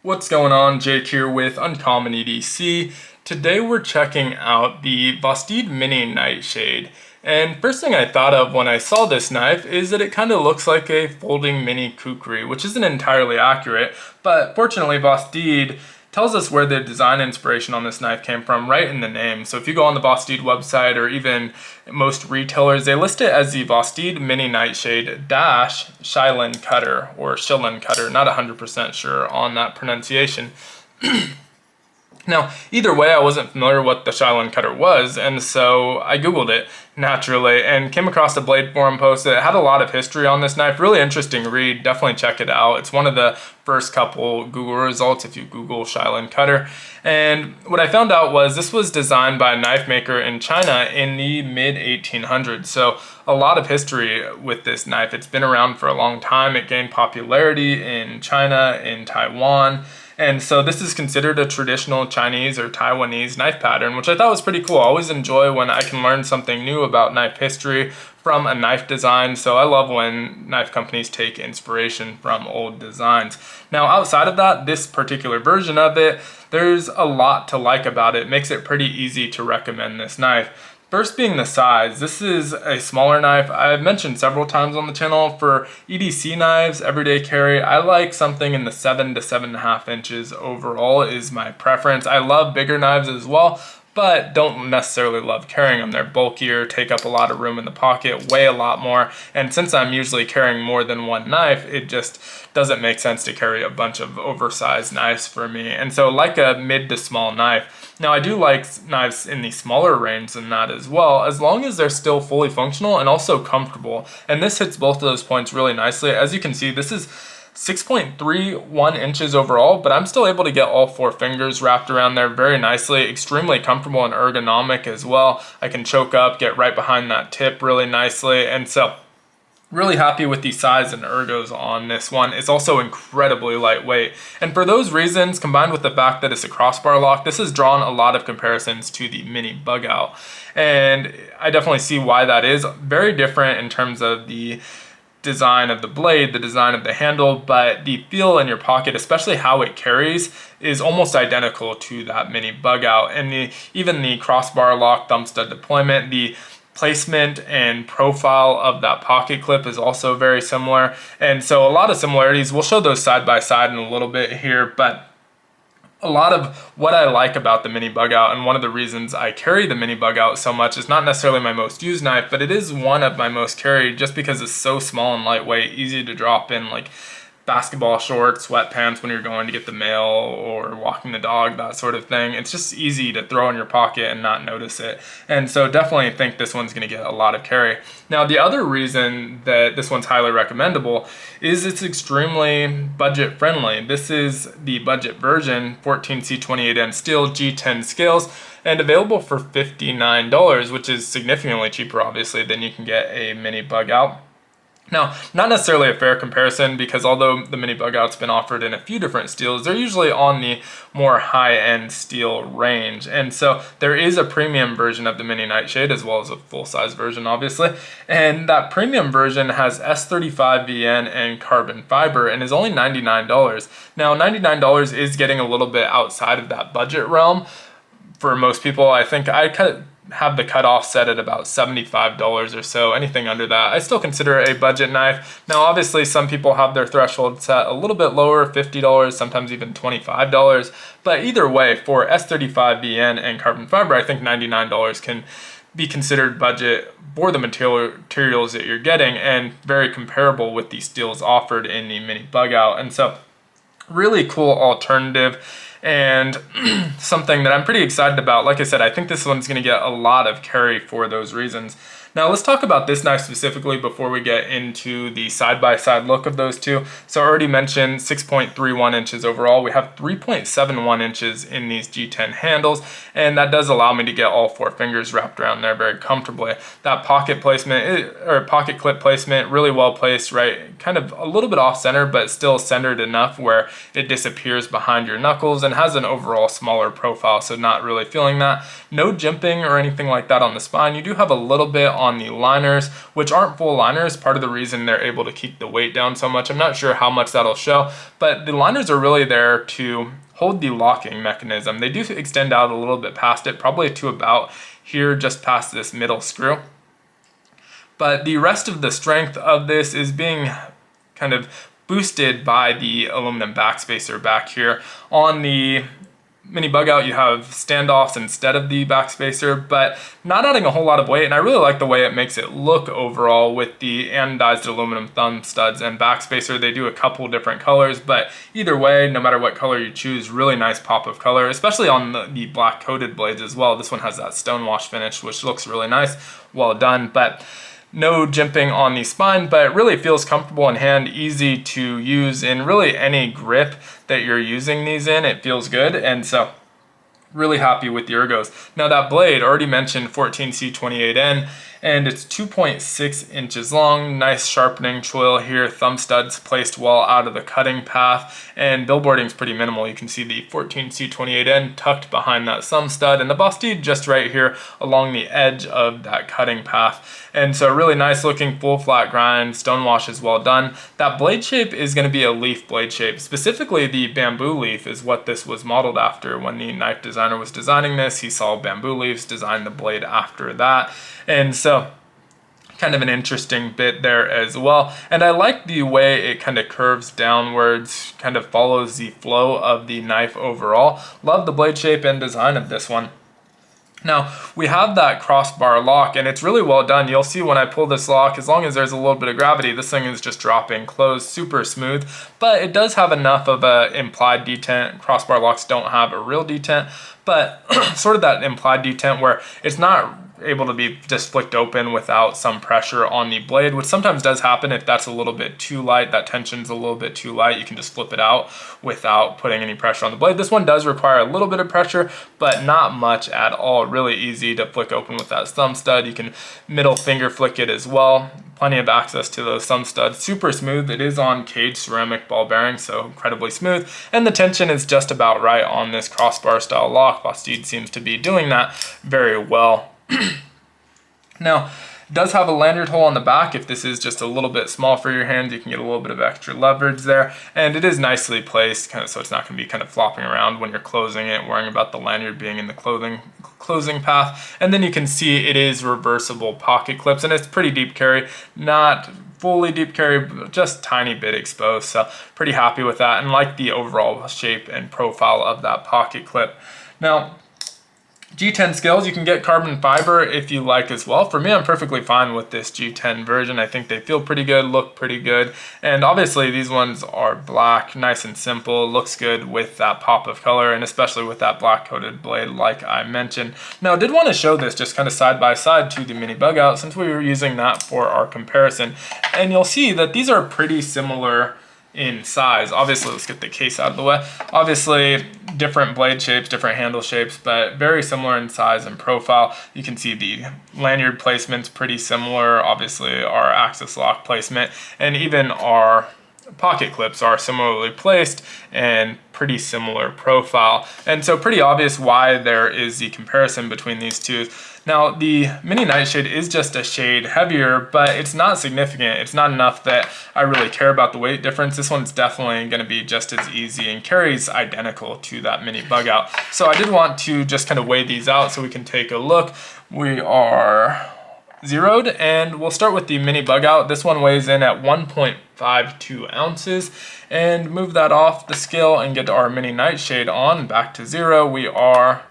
What's going on? Jake here with Uncommon EDC. Today we're checking out the Vosteed Mini Night Shade. And first thing I thought of when I saw this knife is that it kind of looks like a folding mini kukri, which isn't entirely accurate, but fortunately Vosteed tells us where the design inspiration on this knife came from right in the name. So if you go on the Vosteed website or even most retailers, they list it as the Vosteed Mini Night Shade dash Shilin Cutter or Shilin Cutter. Not 100% sure on that pronunciation. Now, either way, I wasn't familiar what the Shilin Cutter was, and so I Googled it naturally and came across a Blade Forum post that had a lot of history on this knife. Really interesting read. Definitely check it out. It's one of the first couple Google results if you Google Shilin Cutter. And what I found out was this was designed by a knife maker in China in the mid 1800s. So a lot of history with this knife. It's been around for a long time. It gained popularity in China, in Taiwan. And so this is considered a traditional Chinese or Taiwanese knife pattern, which I thought was pretty cool. I always enjoy when I can learn something new about knife history from a knife design. So I love when knife companies take inspiration from old designs. Now, outside of that, this particular version of it, there's a lot to like about it. It makes it pretty easy to recommend this knife. First being the size, this is a smaller knife. I've mentioned several times on the channel for EDC knives, everyday carry, I like something in the 7 to 7.5 inches overall is my preference. I love bigger knives as well, but don't necessarily love carrying them. They're bulkier, take up a lot of room in the pocket, weigh a lot more, and since I'm usually carrying more than one knife, it just doesn't make sense to carry a bunch of oversized knives for me. And so like a mid to small knife. Now I do like knives in the smaller range than that as well, as long as they're still fully functional and also comfortable. And this hits both of those points really nicely. As you can see, this is 6.31 inches overall, but I'm still able to get all 4 fingers wrapped around there very nicely, extremely comfortable and ergonomic as well. I can choke up, get right behind that tip really nicely, and so really happy with the size and ergos on this one. It's also incredibly lightweight. And for those reasons, combined with the fact that it's a crossbar lock, this has drawn a lot of comparisons to the Mini Bug Out. And I definitely see why that is. Very different in terms of the design of the blade, the design of the handle, but the feel in your pocket, especially how it carries, is almost identical to that Mini Bug Out. And even the crossbar lock thumb stud deployment, the placement and profile of that pocket clip is also very similar. And so a lot of similarities. We'll show those side by side in a little bit here, but a lot of what I like about the Mini Bug Out, and one of the reasons I carry the Mini Bug Out so much, is not necessarily my most used knife, but it is one of my most carried just because it's so small and lightweight, easy to drop in like basketball shorts, sweatpants when you're going to get the mail or walking the dog, that sort of thing. It's just easy to throw in your pocket and not notice it. And so definitely think this one's going to get a lot of carry. Now, the other reason that this one's highly recommendable is it's extremely budget friendly. This is the budget version, 14C28N steel G10 scales, and available for $59, which is significantly cheaper, obviously, than you can get a Mini Bug Out. Now, not necessarily a fair comparison because although the Mini Bug Out's been offered in a few different steels, they're usually on the more high-end steel range. And so there is a premium version of the Mini Night Shade as well as a full-size version, obviously. And that premium version has S35VN and carbon fiber and is only $99. Now, $99 is getting a little bit outside of that budget realm. For most people, I think I have the cutoff set at about $75 or so. Anything under that, I still consider it a budget knife. Now, obviously, some people have their threshold set a little bit lower, $50, sometimes even $25. But either way, for S35VN and carbon fiber, I think $99 can be considered budget for the materials that you're getting and very comparable with the steels offered in the Mini Bug Out. And so, really cool alternative. And something that I'm pretty excited about. Like I said, I think this one's going to get a lot of carry for those reasons. Now let's talk about this knife specifically before we get into the side-by-side look of those two. So I already mentioned 6.31 inches overall. We have 3.71 inches in these G10 handles, and that does allow me to get all 4 fingers wrapped around there very comfortably. That pocket placement, or pocket clip placement, really well placed, right? Kind of a little bit off center, but still centered enough where it disappears behind your knuckles and has an overall smaller profile, so not really feeling that. No jimping or anything like that on the spine. You do have a little bit on on the liners, which aren't full liners. Part of the reason they're able to keep the weight down so much, I'm not sure how much that'll show, but the liners are really there to hold the locking mechanism. They do extend out a little bit past it, probably to about here, just past this middle screw. But the rest of the strength of this is being kind of boosted by the aluminum backspacer back here. On the Mini Bug Out, you have standoffs instead of the backspacer, but not adding a whole lot of weight, and I really like the way it makes it look overall with the anodized aluminum thumb studs and backspacer. They do a couple different colors, but either way, no matter what color you choose, really nice pop of color, especially on the black coated blades as well. This one has that stonewash finish, which looks really nice, well done, but no jimping on the spine, but it really feels comfortable in hand, easy to use in really any grip that you're using these in. It feels good, and so really happy with the ergos. Now that blade, already mentioned 14C28N, and it's 2.6 inches long. Nice sharpening choil here, thumb studs placed well out of the cutting path, and billboarding's pretty minimal. You can see the 14C28N tucked behind that thumb stud, and the Vosteed just right here along the edge of that cutting path. And so really nice looking full flat grind, stonewash is well done. That blade shape is going to be a leaf blade shape. Specifically the bamboo leaf is what this was modeled after. When the knife designer was designing this, he saw bamboo leaves, designed the blade after that. And so kind of an interesting bit there as well. And I like the way it kind of curves downwards, kind of follows the flow of the knife overall. Love the blade shape and design of this one. Now, we have that crossbar lock, and it's really well done. You'll see when I pull this lock, as long as there's a little bit of gravity, this thing is just dropping closed, super smooth, but it does have enough of a implied detent. Crossbar locks don't have a real detent, but sort of that implied detent where it's not able to be just flicked open without some pressure on the blade, which sometimes does happen if that's a little bit too light, that tension's a little bit too light, you can just flip it out without putting any pressure on the blade. This one does require a little bit of pressure, but not much at all. Really easy to flick open with that thumb stud. You can middle finger flick it as well. Plenty of access to those thumb studs. Super smooth. It is on cage ceramic ball bearing, so incredibly smooth. And the tension is just about right on this crossbar style lock. Vosteed seems to be doing that very well. Now, it does have a lanyard hole on the back. If this is just a little bit small for your hands, you can get a little bit of extra leverage there. And it is nicely placed, kind of, so it's not going to be kind of flopping around when you're closing it, worrying about the lanyard being in the closing path. And then you can see it is reversible pocket clips, and it's pretty deep carry, not fully deep carry, but just tiny bit exposed. So pretty happy with that, and like the overall shape and profile of that pocket clip. Now, G10 scales, you can get carbon fiber if you like as well. For me, I'm perfectly fine with this G10 version. I think they feel pretty good, look pretty good. And obviously these ones are black, nice and simple, looks good with that pop of color, and especially with that black coated blade like I mentioned. Now I did want to show this just kind of side by side to the Mini Bug Out since we were using that for our comparison. And you'll see that these are pretty similar in size. Obviously, let's get the case out of the way. Obviously, different blade shapes, different handle shapes, but very similar in size and profile. You can see the lanyard placement's pretty similar. Obviously, our axis lock placement and even our pocket clips are similarly placed and pretty similar profile. And so pretty obvious why there is the comparison between these two. Now, the Mini Nightshade is just a shade heavier, but it's not significant. It's not enough that I really care about the weight difference. This one's definitely going to be just as easy and carries identical to that Mini Bug Out. So I did want to just kind of weigh these out so we can take a look. We are zeroed, and we'll start with the Mini Bug Out. This one weighs in at 1.52 ounces, and move that off the scale and get our Mini Nightshade on. Back to zero, we are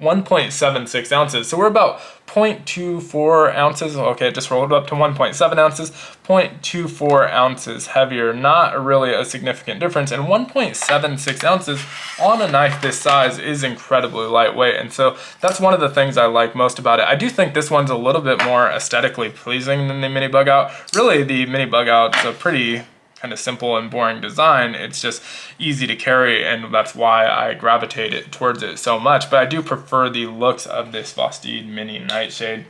1.76 ounces. So we're about 0.24 ounces. Okay, it just rolled up to 1.7 ounces, 0.24 ounces heavier. Not really a significant difference. And 1.76 ounces on a knife this size is incredibly lightweight. And so that's one of the things I like most about it. I do think this one's a little bit more aesthetically pleasing than the Mini Bug Out. Really, the Mini Bug Out's a pretty kind of simple and boring design. It's just easy to carry, and that's why I gravitate towards it so much. But I do prefer the looks of this Vosteed Mini Nightshade.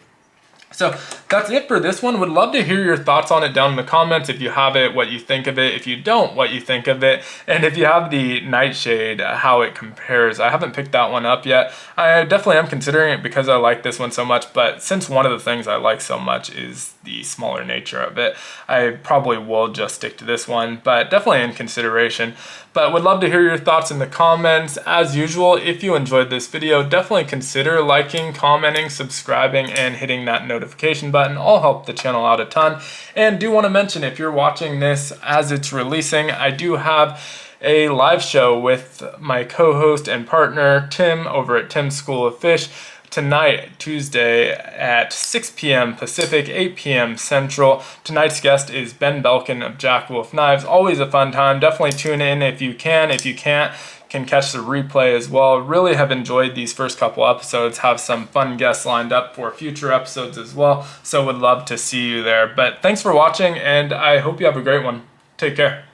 So that's it for this one. Would love to hear your thoughts on it down in the comments. If you have it, what you think of it. If you don't, what you think of it. And if you have the Nightshade, how it compares. I haven't picked that one up yet. I definitely am considering it because I like this one so much. But since one of the things I like so much is the smaller nature of it, I probably will just stick to this one. But definitely in consideration. But would love to hear your thoughts in the comments. As usual, if you enjoyed this video, definitely consider liking, commenting, subscribing, and hitting that notification button. All help the channel out a ton. And do want to mention, if you're watching this as it's releasing, I do have a live show with my co-host and partner, Tim, over at Tim's School of Fish. Tonight, Tuesday at 6 p.m. Pacific, 8 p.m. Central. Tonight's guest is Ben Belkin of Jack Wolf Knives. Always a fun time. Definitely tune in if you can. If you can't, can catch the replay as well. Really have enjoyed these first couple episodes. Have some fun guests lined up for future episodes as well. So would love to see you there. But thanks for watching, and I hope you have a great one. Take care.